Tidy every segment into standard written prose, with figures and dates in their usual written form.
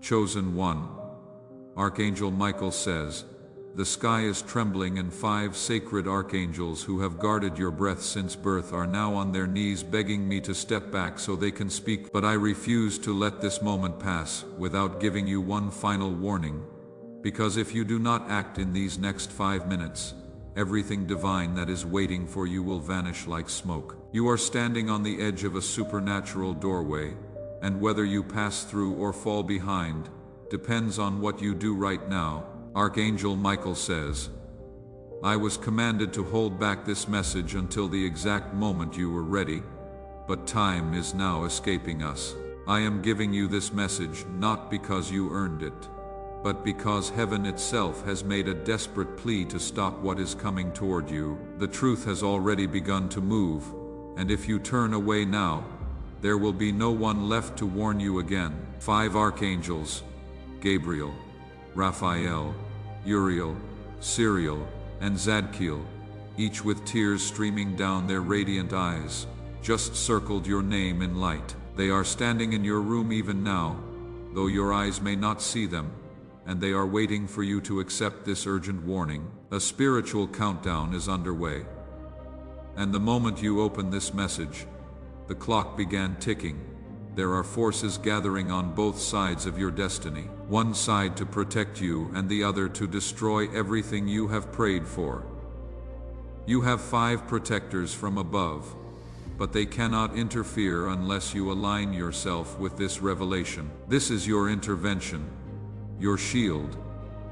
Chosen one. Archangel Michael says, "The sky is trembling and 5 sacred archangels who have guarded your breath since birth are now on their knees begging me to step back so they can speak, but I refuse to let this moment pass without giving you one final warning, because if you do not act in these next 5 minutes, everything divine that is waiting for you will vanish like smoke. You are standing on the edge of a supernatural doorway, and whether you pass through or fall behind depends on what you do right now." Archangel Michael says, "I was commanded to hold back this message until the exact moment you were ready, but time is now escaping us. I am giving you this message not because you earned it, but because heaven itself has made a desperate plea to stop what is coming toward you. The truth has already begun to move, and if you turn away now, there will be no one left to warn you again." 5 archangels, Gabriel, Raphael, Uriel, Siriel, and Zadkiel, each with tears streaming down their radiant eyes, just circled your name in light. They are standing in your room even now, though your eyes may not see them, and they are waiting for you to accept this urgent warning. A spiritual countdown is underway. And the moment you open this message, the clock began ticking. There are forces gathering on both sides of your destiny, one side to protect you and the other to destroy everything you have prayed for. You have 5 protectors from above, but they cannot interfere unless you align yourself with this revelation. This is your intervention, your shield,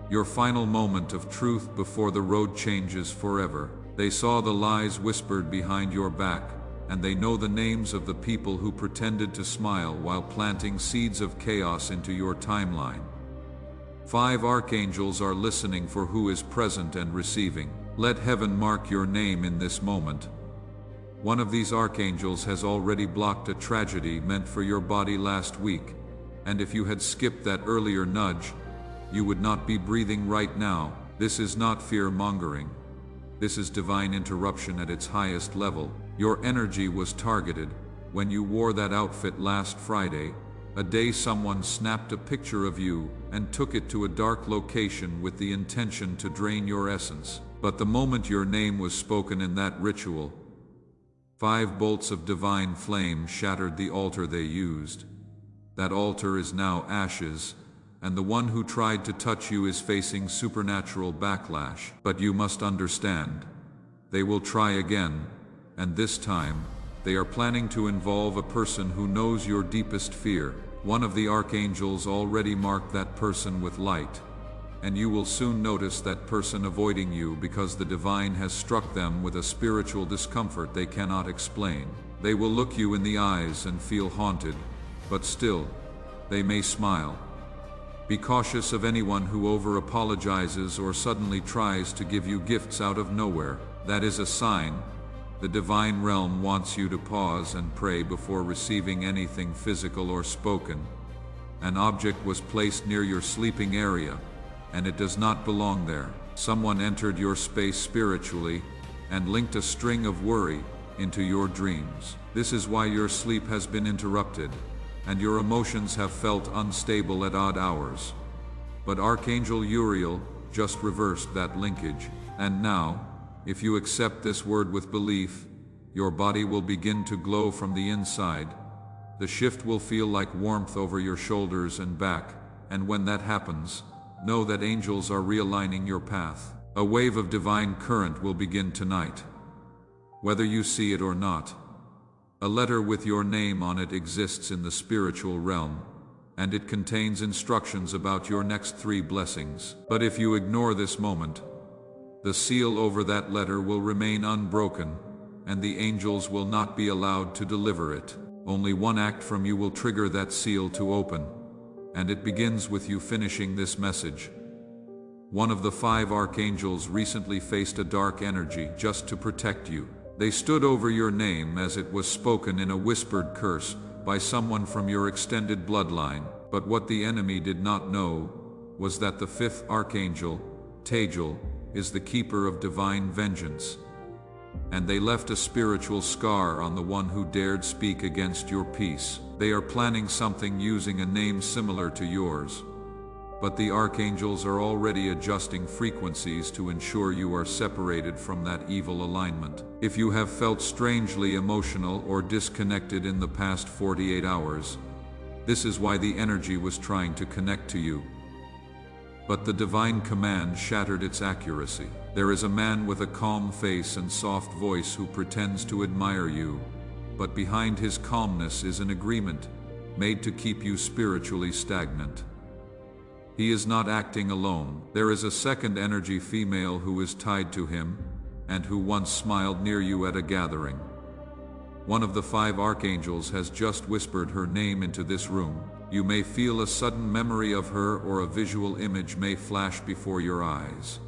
your final moment of truth before the road changes forever. They saw the lies whispered behind your back, and they know the names of the people who pretended to smile while planting seeds of chaos into your timeline. 5 archangels are listening for who is present and receiving. Let heaven mark your name in this moment. One of these archangels has already blocked a tragedy meant for your body last week, and if you had skipped that earlier nudge, you would not be breathing right now. This is not fear-mongering. This is divine interruption at its highest level. Your energy was targeted when you wore that outfit last Friday, a day someone snapped a picture of you and took it to a dark location with the intention to drain your essence. But the moment your name was spoken in that ritual, 5 bolts of divine flame shattered the altar they used. That altar is now ashes, and the one who tried to touch you is facing supernatural backlash. But you must understand, they will try again, and this time, they are planning to involve a person who knows your deepest fear. One of the archangels already marked that person with light, and you will soon notice that person avoiding you because the divine has struck them with a spiritual discomfort they cannot explain. They will look you in the eyes and feel haunted, but still, they may smile. Be cautious of anyone who over-apologizes or suddenly tries to give you gifts out of nowhere. That is a sign. The divine realm wants you to pause and pray before receiving anything physical or spoken. An object was placed near your sleeping area, and it does not belong there. Someone entered your space spiritually and linked a string of worry into your dreams. This is why your sleep has been interrupted, and your emotions have felt unstable at odd hours. But Archangel Uriel just reversed that linkage, and now, if you accept this word with belief, your body will begin to glow from the inside. The shift will feel like warmth over your shoulders and back, and when that happens, know that angels are realigning your path. A wave of divine current will begin tonight. Whether you see it or not, a letter with your name on it exists in the spiritual realm, and it contains instructions about your next 3 blessings. But if you ignore this moment, the seal over that letter will remain unbroken, and the angels will not be allowed to deliver it. Only one act from you will trigger that seal to open, and it begins with you finishing this message. One of the 5 archangels recently faced a dark energy just to protect you. They stood over your name as it was spoken in a whispered curse by someone from your extended bloodline. But what the enemy did not know was that the 5th archangel, Tajel, is the keeper of divine vengeance. and they left a spiritual scar on the one who dared speak against your peace. They are planning something using a name similar to yours, but the archangels are already adjusting frequencies to ensure you are separated from that evil alignment. If you have felt strangely emotional or disconnected in the past 48 hours, this is why the energy was trying to connect to you. But the divine command shattered its accuracy. There is a man with a calm face and soft voice who pretends to admire you, but behind his calmness is an agreement made to keep you spiritually stagnant. He is not acting alone. There is a second energy female who is tied to him and who once smiled near you at a gathering. One of the 5 archangels has just whispered her name into this room. You may feel a sudden memory of her, or a visual image may flash before your eyes.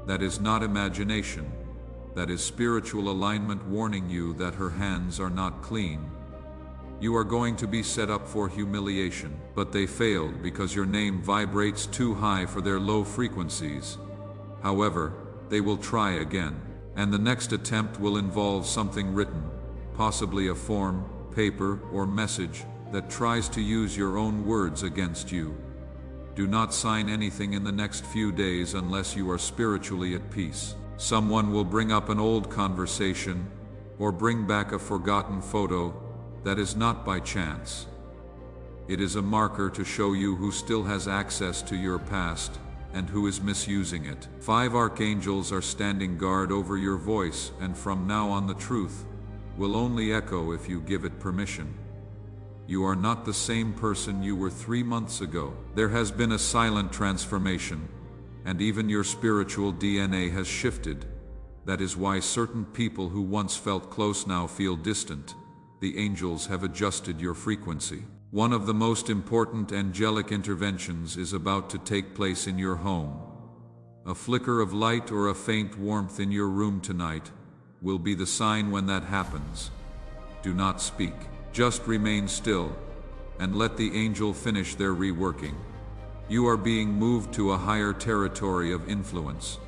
That is not imagination. That is spiritual alignment warning you that her hands are not clean. You are going to be set up for humiliation, but they failed because your name vibrates too high for their low frequencies. However, they will try again, and the next attempt will involve something written, possibly a form, paper, or message that tries to use your own words against you. Do not sign anything in the next few days unless you are spiritually at peace. Someone will bring up an old conversation or bring back a forgotten photo that is not by chance. It is a marker to show you who still has access to your past and who is misusing it. 5 archangels are standing guard over your voice, and from now on the truth will only echo if you give it permission. You are not the same person you were 3 months ago. There has been a silent transformation, and even your spiritual DNA has shifted. That is why certain people who once felt close now feel distant. The angels have adjusted your frequency. One of the most important angelic interventions is about to take place in your home. A flicker of light or a faint warmth in your room tonight will be the sign when that happens. Do not speak. Just remain still and let the angel finish their reworking. You are being moved to a higher territory of influence.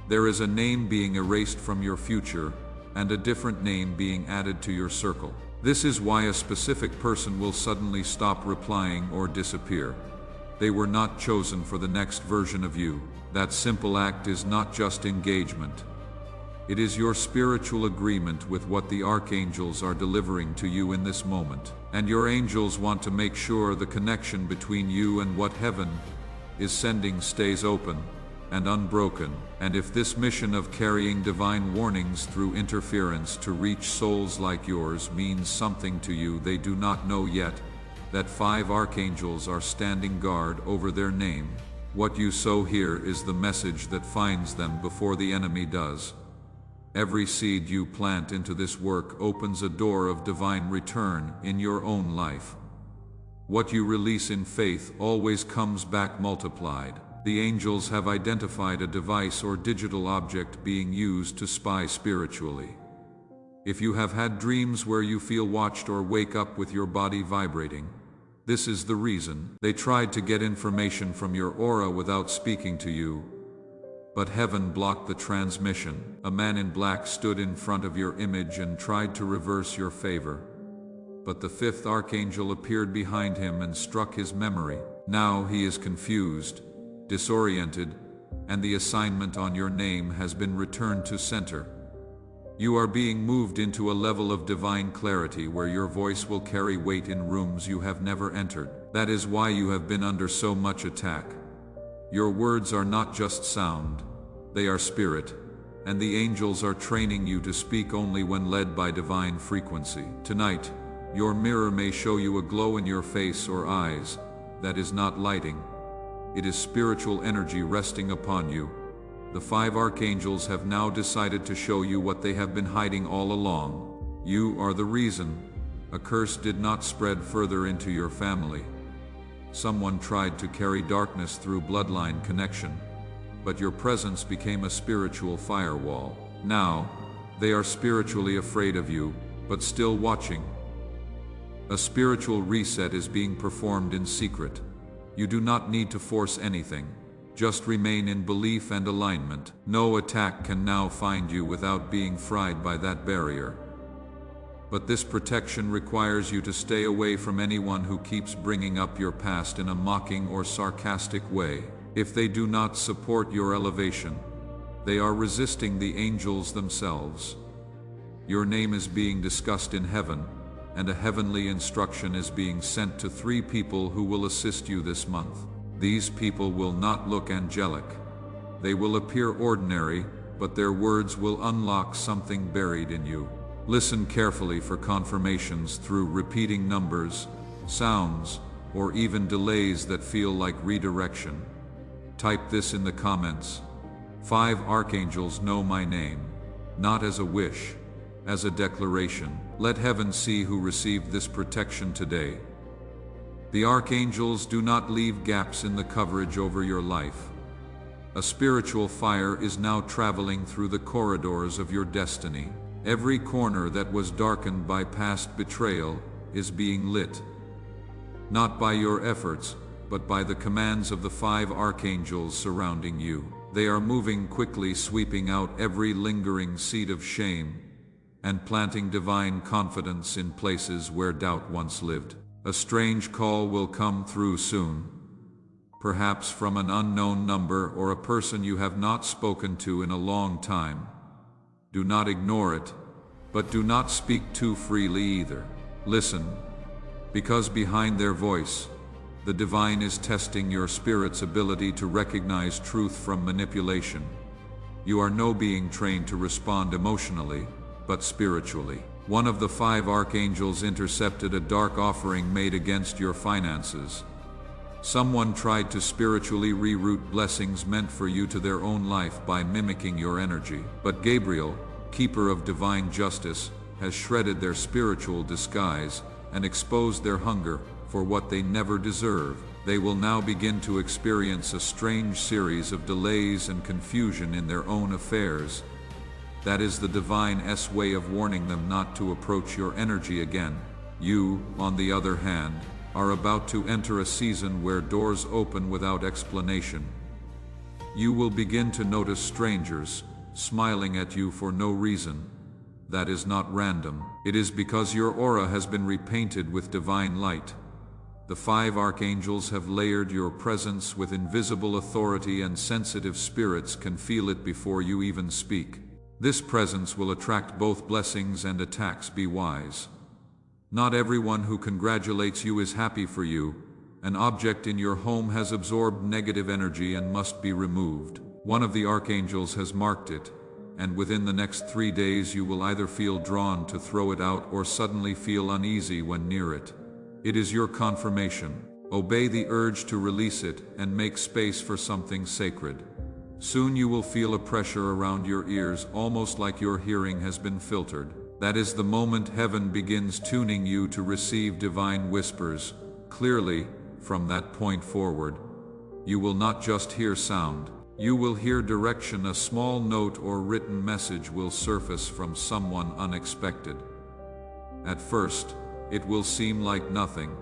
There is a name being erased from your future and a different name being added to your circle. This is why a specific person will suddenly stop replying or disappear. They were not chosen for the next version of you. That simple act is not just engagement. It is your spiritual agreement with what the archangels are delivering to you in this moment. And your angels want to make sure the connection between you and what heaven is sending stays open and unbroken. And if this mission of carrying divine warnings through interference to reach souls like yours means something to you they do not know yet, that 5 archangels are standing guard over their name. What you sow here is the message that finds them before the enemy does. Every seed you plant into this work opens a door of divine return in your own life. What you release in faith always comes back multiplied. The angels have identified a device or digital object being used to spy spiritually. If you have had dreams where you feel watched or wake up with your body vibrating, this is the reason. They tried to get information from your aura without speaking to you, but heaven blocked the transmission. A man in black stood in front of your image and tried to reverse your favor. But the 5th archangel appeared behind him and struck his memory. Now he is confused, disoriented, and the assignment on your name has been returned to center. You are being moved into a level of divine clarity where your voice will carry weight in rooms you have never entered. That is why you have been under so much attack. Your words are not just sound, they are spirit, and the angels are training you to speak only when led by divine frequency. Tonight, your mirror may show you a glow in your face or eyes. That is not lighting. It is spiritual energy resting upon you. The 5 archangels have now decided to show you what they have been hiding all along. You are the reason. A curse did not spread further into your family. Someone tried to carry darkness through bloodline connection, but your presence became a spiritual firewall. Now, they are spiritually afraid of you, but still watching. A spiritual reset is being performed in secret. You do not need to force anything. Just remain in belief and alignment. No attack can now find you without being fried by that barrier. But this protection requires you to stay away from anyone who keeps bringing up your past in a mocking or sarcastic way. If they do not support your elevation, they are resisting the angels themselves. Your name is being discussed in heaven, and a heavenly instruction is being sent to 3 people who will assist you this month. These people will not look angelic. They will appear ordinary, but their words will unlock something buried in you. Listen carefully for confirmations through repeating numbers, sounds, or even delays that feel like redirection. Type this in the comments. 5 archangels know my name, not as a wish, as a declaration. Let heaven see who received this protection today. The archangels do not leave gaps in the coverage over your life. A spiritual fire is now traveling through the corridors of your destiny. Every corner that was darkened by past betrayal is being lit. Not by your efforts, but by the commands of the 5 archangels surrounding you. They are moving quickly, sweeping out every lingering seed of shame and planting divine confidence in places where doubt once lived. A strange call will come through soon, perhaps from an unknown number or a person you have not spoken to in a long time. Do not ignore it, but do not speak too freely either. Listen, because behind their voice, the divine is testing your spirit's ability to recognize truth from manipulation. You are no being trained to respond emotionally, but spiritually. One of the 5 archangels intercepted a dark offering made against your finances. Someone tried to spiritually reroute blessings meant for you to their own life by mimicking your energy. But Gabriel, keeper of divine justice, has shredded their spiritual disguise and exposed their hunger for what they never deserve. They will now begin to experience a strange series of delays and confusion in their own affairs. That is the divine's way of warning them not to approach your energy again. You, on the other hand, are about to enter a season where doors open without explanation. You will begin to notice strangers smiling at you for no reason. That is not random. It is because your aura has been repainted with divine light. The 5 archangels have layered your presence with invisible authority, and sensitive spirits can feel it before you even speak. This presence will attract both blessings and attacks. Be wise. Not everyone who congratulates you is happy for you. An object in your home has absorbed negative energy and must be removed. One of the archangels has marked it, and within the next 3 days you will either feel drawn to throw it out or suddenly feel uneasy when near it. It is your confirmation. Obey the urge to release it and make space for something sacred. Soon you will feel a pressure around your ears, almost like your hearing has been filtered. That is the moment heaven begins tuning you to receive divine whispers. Clearly, from that point forward, you will not just hear sound. You will hear direction. A small note or written message will surface from someone unexpected. At first, it will seem like nothing,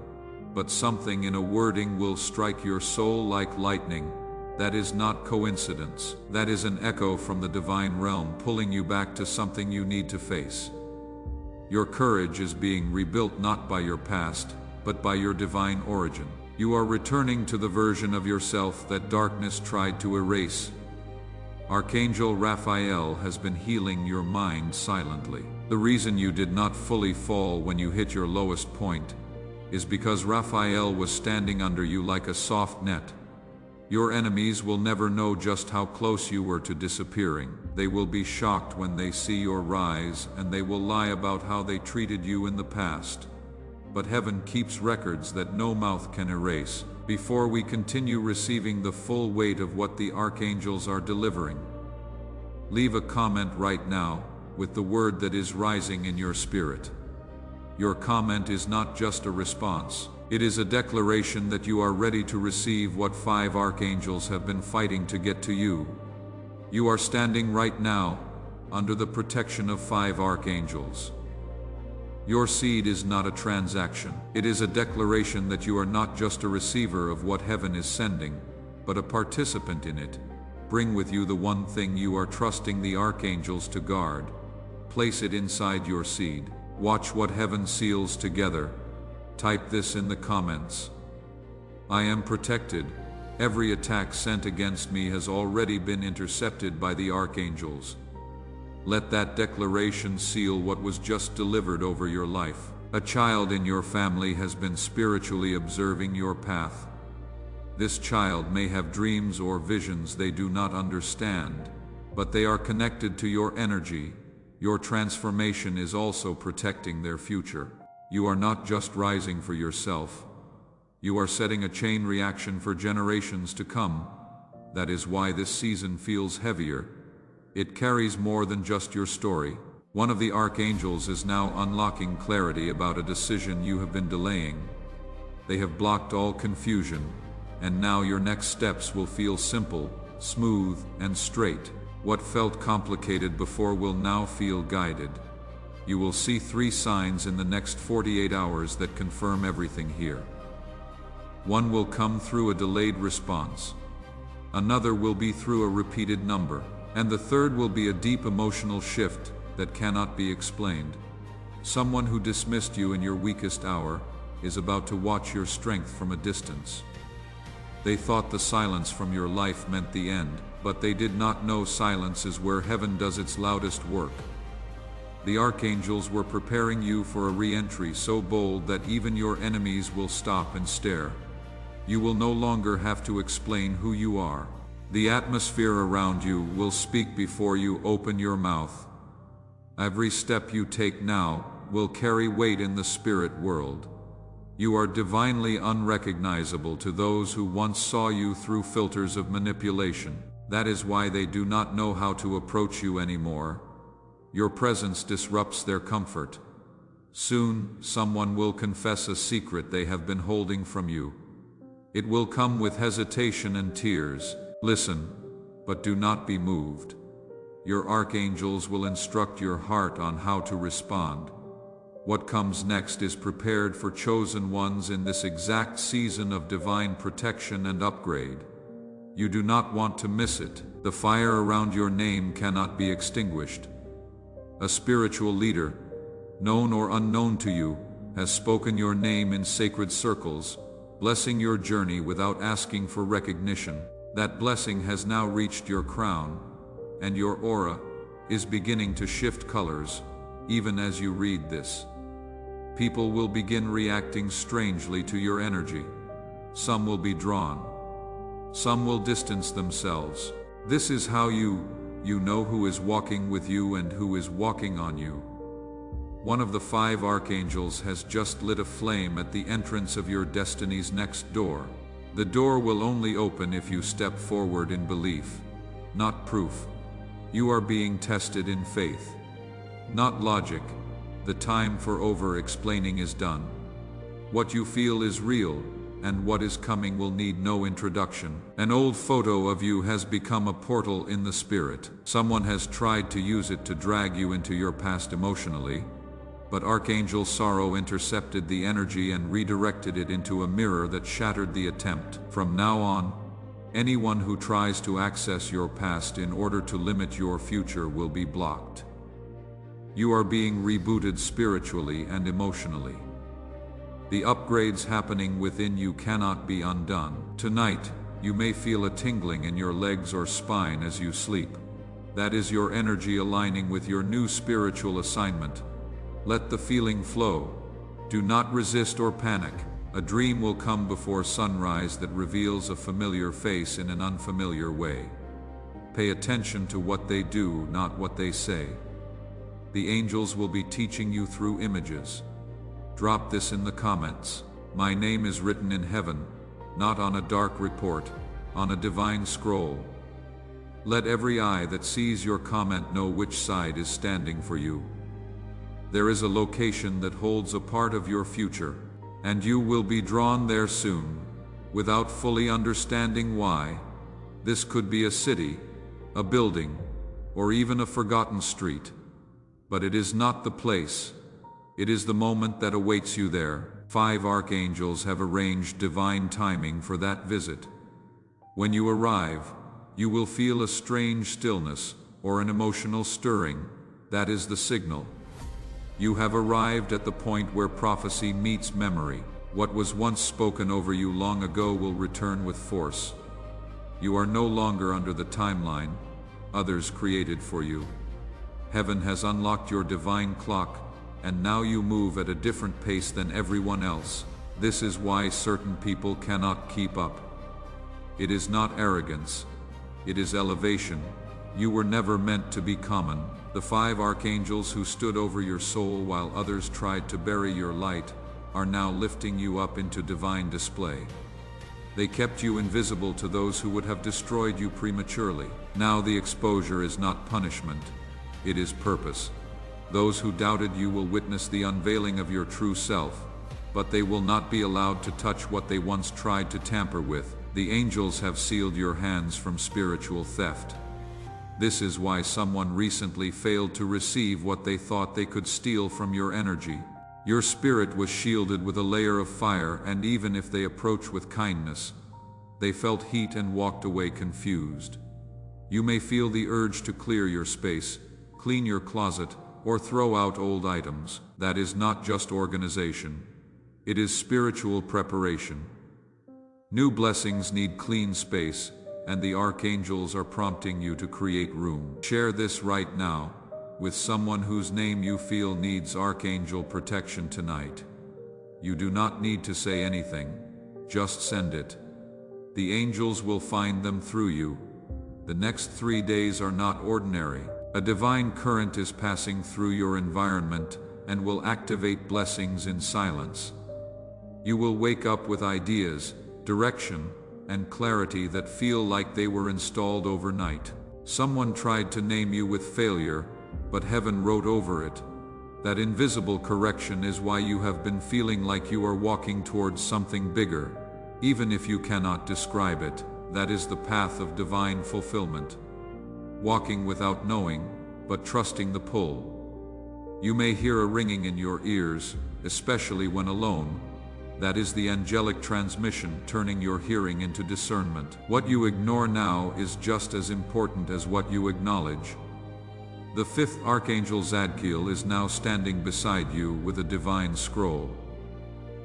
but something in a wording will strike your soul like lightning. That is not coincidence. That is an echo from the divine realm pulling you back to something you need to face. Your courage is being rebuilt not by your past, but by your divine origin. You are returning to the version of yourself that darkness tried to erase. Archangel Raphael has been healing your mind silently. The reason you did not fully fall when you hit your lowest point is because Raphael was standing under you like a soft net. Your enemies will never know just how close you were to disappearing. They will be shocked when they see your rise, and they will lie about how they treated you in the past. But heaven keeps records that no mouth can erase. Before we continue receiving the full weight of what the archangels are delivering, leave a comment right now with the word that is rising in your spirit. Your comment is not just a response. It is a declaration that you are ready to receive what 5 archangels have been fighting to get to you. You are standing right now under the protection of 5 archangels. Your seed is not a transaction. It is a declaration that you are not just a receiver of what heaven is sending, but a participant in it. Bring with you the one thing you are trusting the archangels to guard. Place it inside your seed. Watch what heaven seals together. Type this in the comments. I am protected. Every attack sent against me has already been intercepted by the archangels. Let that declaration seal what was just delivered over your life. A child in your family has been spiritually observing your path. This child may have dreams or visions they do not understand, but they are connected to your energy. Your transformation is also protecting their future. You are not just rising for yourself. You are setting a chain reaction for generations to come. That is why this season feels heavier. It carries more than just your story. One of the archangels is now unlocking clarity about a decision you have been delaying. They have blocked all confusion, and now your next steps will feel simple, smooth, and straight. What felt complicated before will now feel guided. You will see 3 signs in the next 48 hours that confirm everything here. One will come through a delayed response. Another will be through a repeated number. And the third will be a deep emotional shift that cannot be explained. Someone who dismissed you in your weakest hour is about to watch your strength from a distance. They thought the silence from your life meant the end, but they did not know silence is where heaven does its loudest work. The archangels were preparing you for a re-entry so bold that even your enemies will stop and stare. You will no longer have to explain who you are. The atmosphere around you will speak before you open your mouth. Every step you take now will carry weight in the spirit world. You are divinely unrecognizable to those who once saw you through filters of manipulation. That is why they do not know how to approach you anymore. Your presence disrupts their comfort. Soon, someone will confess a secret they have been holding from you. It will come with hesitation and tears. Listen, but do not be moved. Your archangels will instruct your heart on how to respond. What comes next is prepared for chosen ones in this exact season of divine protection and upgrade. You do not want to miss it. The fire around your name cannot be extinguished. A spiritual leader, known or unknown to you, has spoken your name in sacred circles, blessing your journey without asking for recognition. That blessing has now reached your crown, and your aura is beginning to shift colors, even as you read this. People will begin reacting strangely to your energy. Some will be drawn. Some will distance themselves. This is how you know who is walking with you and who is walking on you. One of the 5 archangels has just lit a flame at the entrance of your destiny's next door. The door will only open if you step forward in belief, not proof. You are being tested in faith, not logic. The time for over-explaining is done. What you feel is real, and what is coming will need no introduction. An old photo of you has become a portal in the spirit. Someone has tried to use it to drag you into your past emotionally, but Archangel Sorrow intercepted the energy and redirected it into a mirror that shattered the attempt. From now on, anyone who tries to access your past in order to limit your future will be blocked. You are being rebooted spiritually and emotionally. The upgrades happening within you cannot be undone. Tonight, you may feel a tingling in your legs or spine as you sleep. That is your energy aligning with your new spiritual assignment. Let the feeling flow. Do not resist or panic. A dream will come before sunrise that reveals a familiar face in an unfamiliar way. Pay attention to what they do, not what they say. The angels will be teaching you through images. Drop this in the comments. My name is written in heaven, not on a dark report, on a divine scroll. Let every eye that sees your comment know which side is standing for you. There is a location that holds a part of your future, and you will be drawn there soon, without fully understanding why. This could be a city, a building, or even a forgotten street. But it is not the place. It is the moment that awaits you there. 5 archangels have arranged divine timing for that visit. When you arrive, you will feel a strange stillness or an emotional stirring. That is the signal. You have arrived at the point where prophecy meets memory. What was once spoken over you long ago will return with force. You are no longer under the timeline others created for you. Heaven has unlocked your divine clock, and now you move at a different pace than everyone else. This is why certain people cannot keep up. It is not arrogance, it is elevation. You were never meant to be common. The 5 archangels who stood over your soul while others tried to bury your light are now lifting you up into divine display. They kept you invisible to those who would have destroyed you prematurely. Now the exposure is not punishment, it is purpose. Those who doubted you will witness the unveiling of your true self, but they will not be allowed to touch what they once tried to tamper with. The angels have sealed your hands from spiritual theft. This is why someone recently failed to receive what they thought they could steal from your energy. Your spirit was shielded with a layer of fire, and even if they approached with kindness, they felt heat and walked away confused. You may feel the urge to clear your space, clean your closet, or throw out old items. That is not just organization. It is spiritual preparation. New blessings need clean space, and the archangels are prompting you to create room. Share this right now with someone whose name you feel needs archangel protection tonight. You do not need to say anything, just send it. The angels will find them through you. The next 3 days are not ordinary. A divine current is passing through your environment and will activate blessings in silence. You will wake up with ideas, direction, and clarity that feel like they were installed overnight. Someone tried to name you with failure, but heaven wrote over it. That invisible correction is why you have been feeling like you are walking towards something bigger. Even if you cannot describe it, that is the path of divine fulfillment. Walking without knowing, but trusting the pull. You may hear a ringing in your ears, especially when alone. That is the angelic transmission turning your hearing into discernment. What you ignore now is just as important as what you acknowledge. The 5th Archangel Zadkiel is now standing beside you with a divine scroll.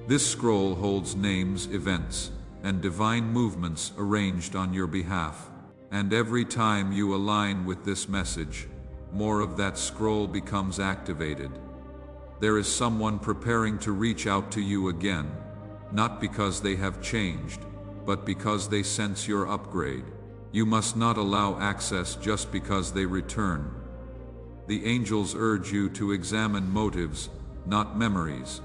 This scroll holds names, events, and divine movements arranged on your behalf. And every time you align with this message, more of that scroll becomes activated. There is someone preparing to reach out to you again, not because they have changed, but because they sense your upgrade. You must not allow access just because they return. The angels urge you to examine motives, not memories.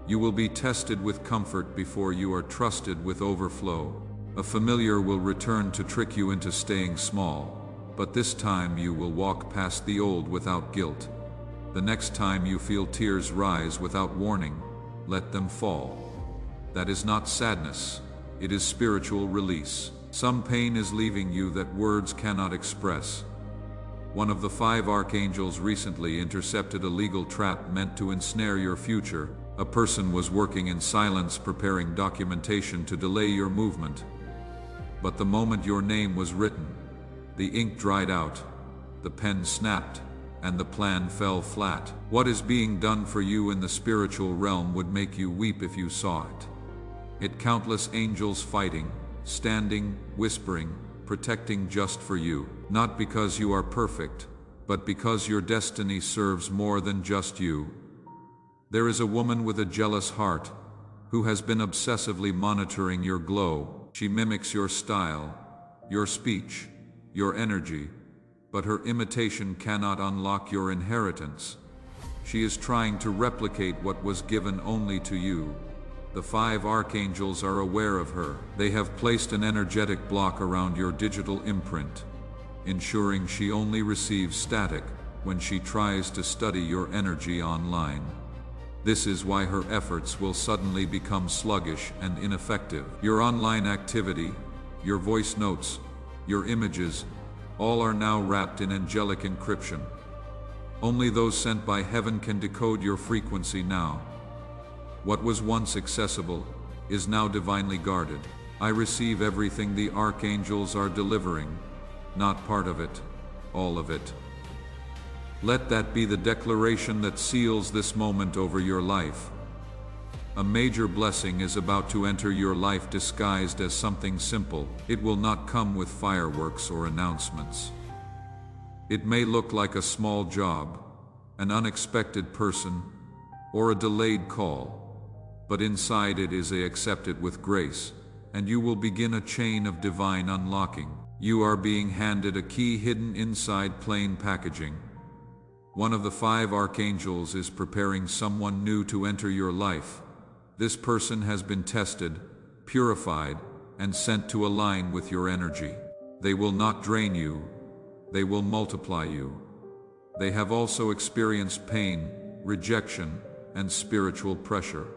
You will be tested with comfort before you are trusted with overflow. A familiar will return to trick you into staying small, but this time you will walk past the old without guilt. The next time you feel tears rise without warning, let them fall. That is not sadness, it is spiritual release. Some pain is leaving you that words cannot express. One of the 5 archangels recently intercepted a legal trap meant to ensnare your future. A person was working in silence preparing documentation to delay your movement. But the moment your name was written, the ink dried out, the pen snapped, and the plan fell flat. What is being done for you in the spiritual realm would make you weep if you saw it. Countless angels fighting, standing, whispering, protecting just for you. Not because you are perfect, but because your destiny serves more than just you. There is a woman with a jealous heart who has been obsessively monitoring your glow. She mimics your style, your speech, your energy, but her imitation cannot unlock your inheritance. She is trying to replicate what was given only to you. The 5 archangels are aware of her. They have placed an energetic block around your digital imprint, ensuring she only receives static when she tries to study your energy online. This is why her efforts will suddenly become sluggish and ineffective. Your online activity, your voice notes, your images, all are now wrapped in angelic encryption. Only those sent by heaven can decode your frequency now. What was once accessible is now divinely guarded. I receive everything the archangels are delivering, not part of it, all of it. Let that be the declaration that seals this moment over your life. A major blessing is about to enter your life disguised as something simple. It will not come with fireworks or announcements. It may look like a small job, an unexpected person, or a delayed call, but inside it is accepted with grace, and you will begin a chain of divine unlocking. You are being handed a key hidden inside plain packaging. One of the 5 archangels is preparing someone new to enter your life. This person has been tested, purified, and sent to align with your energy. They will not drain you, they will multiply you. They have also experienced pain, rejection, and spiritual pressure.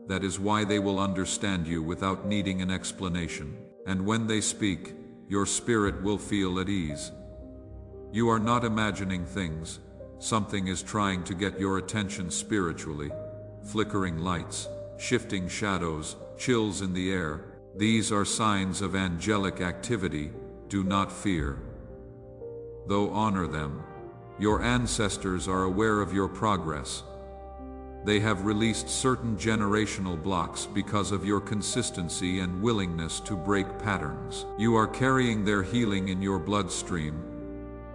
That is why they will understand you without needing an explanation. And when they speak, your spirit will feel at ease. You are not imagining things. Something is trying to get your attention spiritually. Flickering lights, shifting shadows, chills in the air. These are signs of angelic activity. Do not fear, though honor them. Your ancestors are aware of your progress. They have released certain generational blocks because of your consistency and willingness to break patterns. You are carrying their healing in your bloodstream.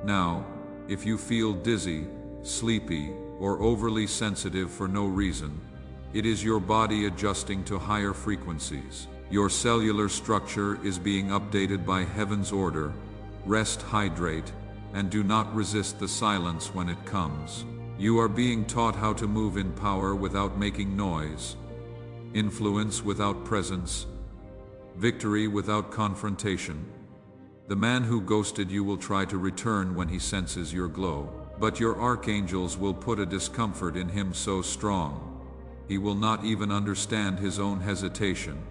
Now, if you feel dizzy, sleepy, or overly sensitive for no reason, it is your body adjusting to higher frequencies. Your cellular structure is being updated by heaven's order. Rest, hydrate, and do not resist the silence when it comes. You are being taught how to move in power without making noise, influence without presence, victory without confrontation. The man who ghosted you will try to return when he senses your glow, but your archangels will put a discomfort in him so strong, he will not even understand his own hesitation.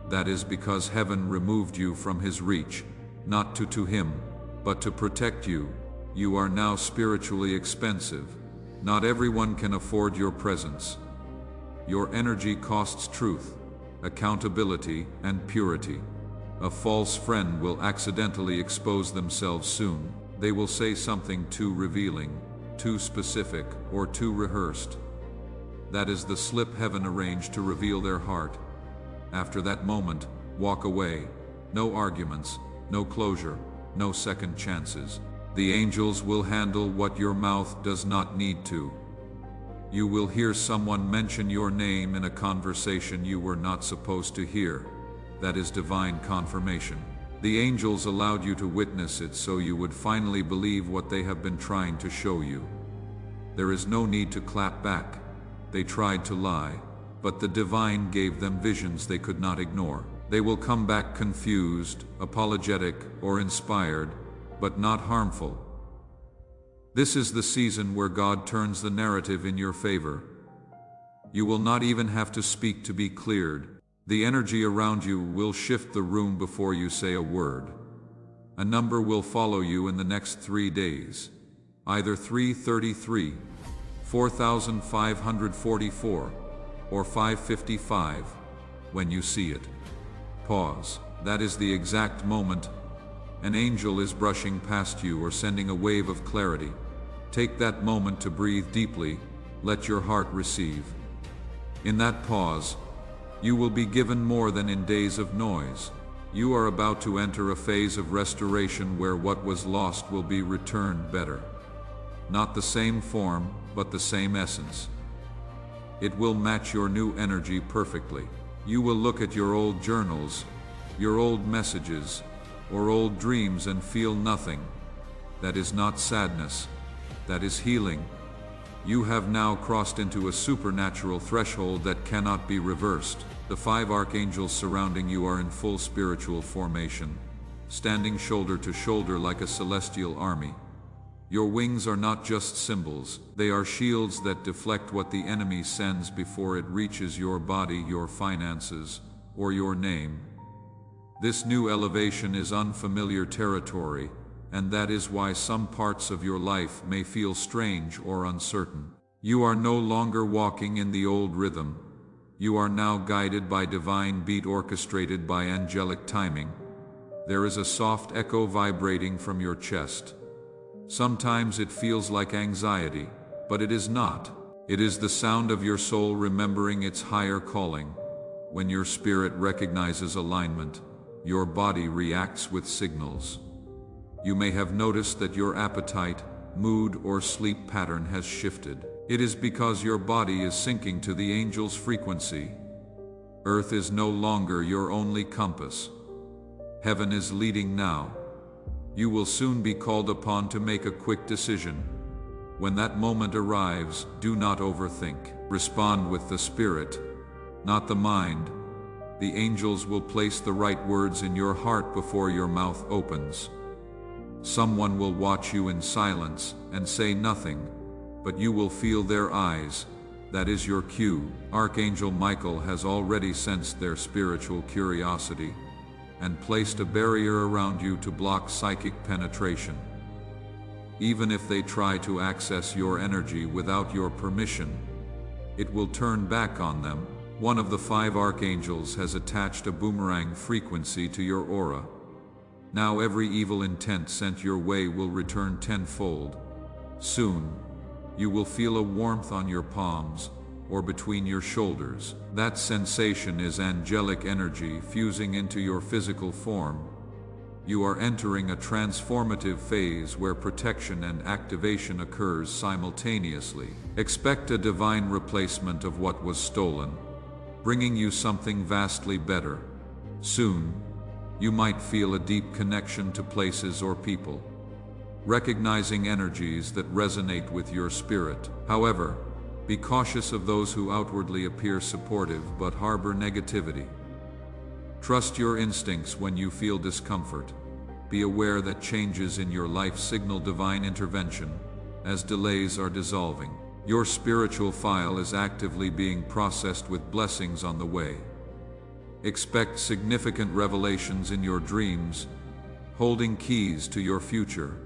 That is because heaven removed you from his reach, not to him, but to protect you. You are now spiritually expensive. Not everyone can afford your presence. Your energy costs truth, accountability, and purity. A false friend will accidentally expose themselves soon. They will say something too revealing, too specific, or too rehearsed. That is the slip heaven arranged to reveal their heart. After that moment, walk away. No arguments, no closure, no second chances. The angels will handle what your mouth does not need to. You will hear someone mention your name in a conversation you were not supposed to hear. That is divine confirmation. The angels allowed you to witness it so you would finally believe what they have been trying to show you. There is no need to clap back. They tried to lie, but the divine gave them visions they could not ignore. They will come back confused, apologetic, or inspired, but not harmful. This is the season where God turns the narrative in your favor. You will not even have to speak to be cleared. The energy around you will shift the room before you say a word. A number will follow you in the next 3 days. Either 333, 4544, or 555. When you see it, pause. That is the exact moment. An angel is brushing past you or sending a wave of clarity. Take that moment to breathe deeply. Let your heart receive. In that pause, you will be given more than in days of noise. You are about to enter a phase of restoration where what was lost will be returned better. Not the same form, but the same essence. It will match your new energy perfectly. You will look at your old journals, your old messages, or old dreams and feel nothing. That is not sadness. That is healing. You have now crossed into a supernatural threshold that cannot be reversed. The 5 archangels surrounding you are in full spiritual formation, standing shoulder to shoulder like a celestial army. Your wings are not just symbols, they are shields that deflect what the enemy sends before it reaches your body, your finances, or your name. This new elevation is unfamiliar territory, and that is why some parts of your life may feel strange or uncertain. You are no longer walking in the old rhythm. You are now guided by divine beat orchestrated by angelic timing. There is a soft echo vibrating from your chest. Sometimes it feels like anxiety, but it is not. It is the sound of your soul remembering its higher calling. When your spirit recognizes alignment, your body reacts with signals. You may have noticed that your appetite, mood, or sleep pattern has shifted. It is because your body is syncing to the angel's frequency. Earth is no longer your only compass. Heaven is leading now. You will soon be called upon to make a quick decision. When that moment arrives, do not overthink. Respond with the spirit, not the mind. The angels will place the right words in your heart before your mouth opens. Someone will watch you in silence and say nothing, but you will feel their eyes. That is your cue. Archangel Michael has already sensed their spiritual curiosity and placed a barrier around you to block psychic penetration. Even if they try to access your energy without your permission, it will turn back on them. One of the 5 archangels has attached a boomerang frequency to your aura. Now every evil intent sent your way will return tenfold. Soon, you will feel a warmth on your palms or between your shoulders. That sensation is angelic energy fusing into your physical form. You are entering a transformative phase where protection and activation occurs simultaneously. Expect a divine replacement of what was stolen, bringing you something vastly better. Soon, you might feel a deep connection to places or people, recognizing energies that resonate with your spirit. However, be cautious of those who outwardly appear supportive but harbor negativity. Trust your instincts when you feel discomfort. Be aware that changes in your life signal divine intervention, as delays are dissolving. Your spiritual file is actively being processed with blessings on the way. Expect significant revelations in your dreams, holding keys to your future.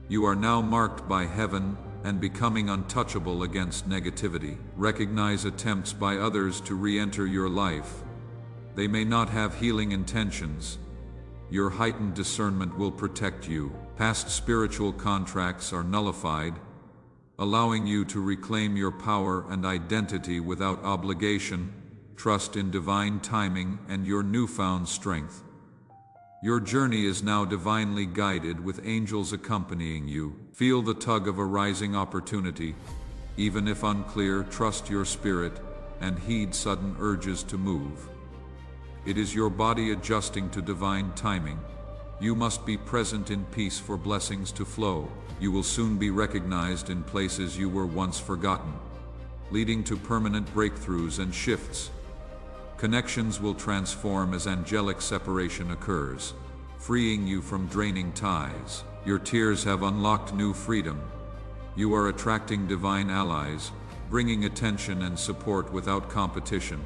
You are now marked by heaven and becoming untouchable against negativity. Recognize attempts by others to re-enter your life. They may not have healing intentions. Your heightened discernment will protect you. Past spiritual contracts are nullified, allowing you to reclaim your power and identity without obligation. Trust in divine timing and your newfound strength. Your journey is now divinely guided with angels accompanying you. Feel the tug of a rising opportunity. Even if unclear, trust your spirit and heed sudden urges to move. It is your body adjusting to divine timing. You must be present in peace for blessings to flow. You will soon be recognized in places you were once forgotten, leading to permanent breakthroughs and shifts. Connections will transform as angelic separation occurs, freeing you from draining ties. Your tears have unlocked new freedom. You are attracting divine allies, bringing attention and support without competition.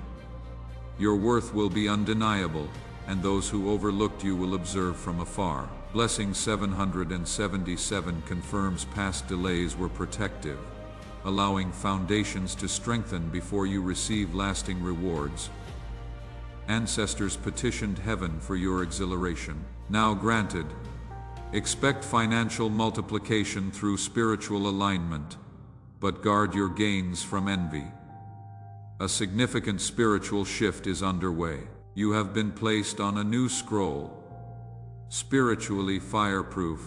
Your worth will be undeniable, and those who overlooked you will observe from afar. Blessing 777 confirms past delays were protective, allowing foundations to strengthen before you receive lasting rewards. Ancestors petitioned heaven for your exhilaration, now granted. Expect financial multiplication through spiritual alignment, but guard your gains from envy. A significant spiritual shift is underway. You have been placed on a new scroll, spiritually fireproof,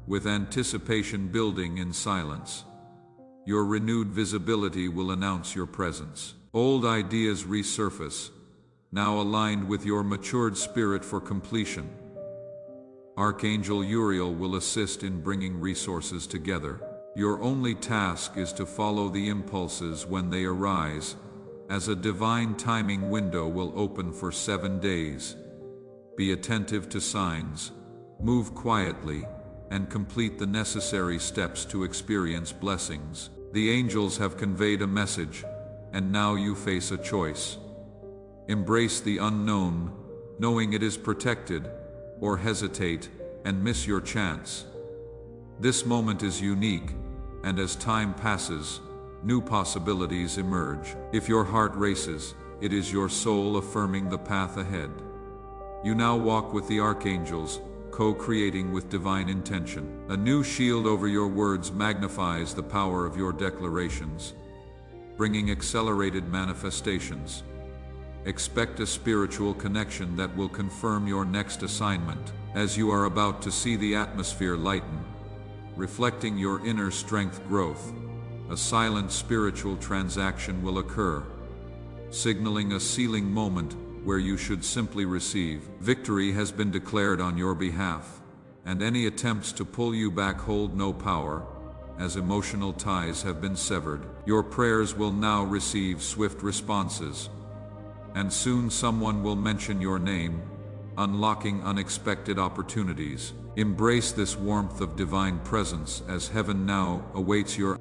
with anticipation building in silence. Your renewed visibility will announce your presence. Old ideas resurface, now aligned with your matured spirit for completion. Archangel Uriel will assist in bringing resources together. Your only task is to follow the impulses when they arise, as a divine timing window will open for 7 days. Be attentive to signs, move quietly, and complete the necessary steps to experience blessings. The angels have conveyed a message, and now you face a choice. Embrace the unknown, knowing it is protected, or hesitate and miss your chance. This moment is unique, and as time passes, new possibilities emerge. If your heart races, it is your soul affirming the path ahead. You now walk with the archangels, co-creating with divine intention. A new shield over your words magnifies the power of your declarations, bringing accelerated manifestations. Expect a spiritual connection that will confirm your next assignment, as you are about to see the atmosphere lighten, reflecting your inner strength growth. A silent spiritual transaction will occur, signaling a sealing moment where you should simply receive. Victory has been declared on your behalf, and any attempts to pull you back hold no power, as emotional ties have been severed. Your prayers will now receive swift responses, and soon someone will mention your name, unlocking unexpected opportunities. Embrace this warmth of divine presence as heaven now awaits your